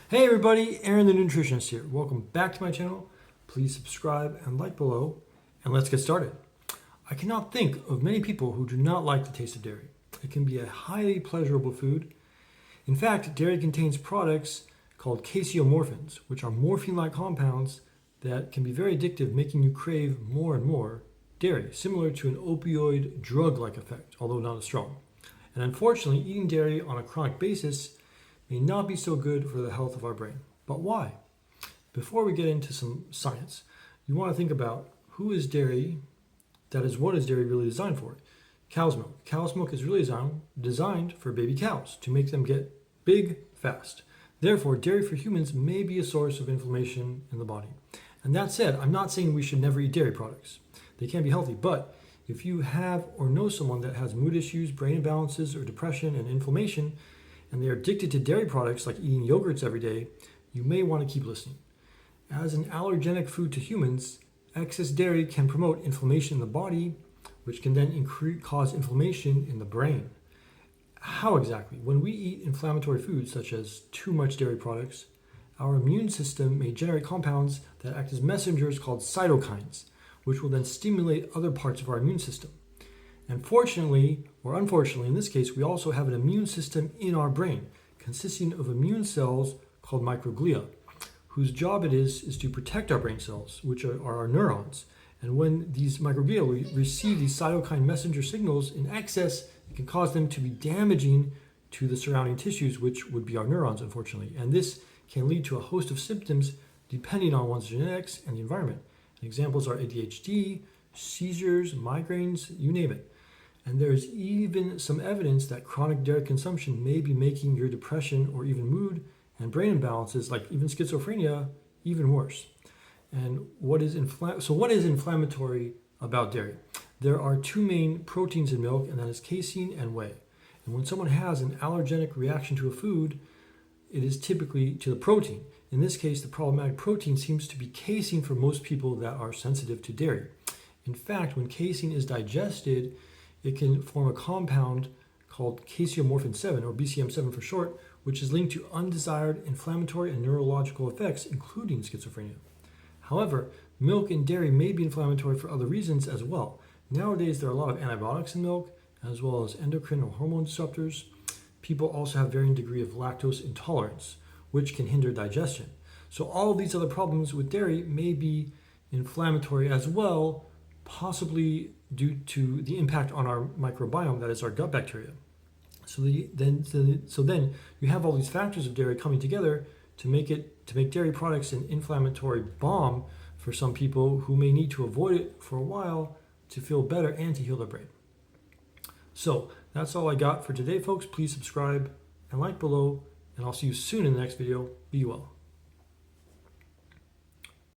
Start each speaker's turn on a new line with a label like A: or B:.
A: Hey everybody, Aaron the Nutritionist here. Welcome back to my channel. Please subscribe and like below, and let's get started. I cannot think of many people who do not like the taste of dairy. It can be a highly pleasurable food. In fact, dairy contains products called caseinamorphins, which are morphine-like compounds that can be very addictive, making you crave more and more dairy, similar to an opioid drug-like effect, although not as strong. And unfortunately, eating dairy on a chronic basis may not be so good for the health of our brain. But why? Before we get into some science, you want to think about who is dairy, that is, what is dairy really designed for? Cow's milk. Cow's milk is really designed for baby cows to make them get big fast. Therefore, dairy for humans may be a source of inflammation in the body. And that said, I'm not saying we should never eat dairy products. They can be healthy, but if you have or know someone that has mood issues, brain imbalances, or depression and inflammation, and they are addicted to dairy products like eating yogurts every day, you may want to keep listening. As an allergenic food to humans, excess dairy can promote inflammation in the body, which can then cause inflammation in the brain. How exactly? When we eat inflammatory foods such as too much dairy products, our immune system may generate compounds that act as messengers called cytokines, which will then stimulate other parts of our immune system. And fortunately, or unfortunately in this case, we also have an immune system in our brain consisting of immune cells called microglia, whose job it is to protect our brain cells, which are our neurons. And when these microglia receive these cytokine messenger signals in excess, it can cause them to be damaging to the surrounding tissues, which would be our neurons, unfortunately. And this can lead to a host of symptoms depending on one's genetics and the environment. And examples are ADHD, seizures, migraines, you name it. And there's even some evidence that chronic dairy consumption may be making your depression or even mood and brain imbalances, like even schizophrenia, even worse. And what is inflammatory about dairy? There are two main proteins in milk, and that is casein and whey. And when someone has an allergenic reaction to a food, it is typically to the protein. In this case, the problematic protein seems to be casein for most people that are sensitive to dairy. In fact, when casein is digested, it can form a compound called caseinamorphin 7, or BCM7 for short, which is linked to undesired inflammatory and neurological effects, including schizophrenia. However, milk and dairy may be inflammatory for other reasons as well. Nowadays, there are a lot of antibiotics in milk, as well as endocrine or hormone disruptors. People also have varying degree of lactose intolerance, which can hinder digestion. So all of these other problems with dairy may be inflammatory as well, possibly due to the impact on our microbiome, that is our gut bacteria. So then you have all these factors of dairy coming together to make dairy products an inflammatory bomb for some people who may need to avoid it for a while to feel better and to heal their brain. So that's all I got for today, folks. Please subscribe and like below, and I'll see you soon in the next video. Be well.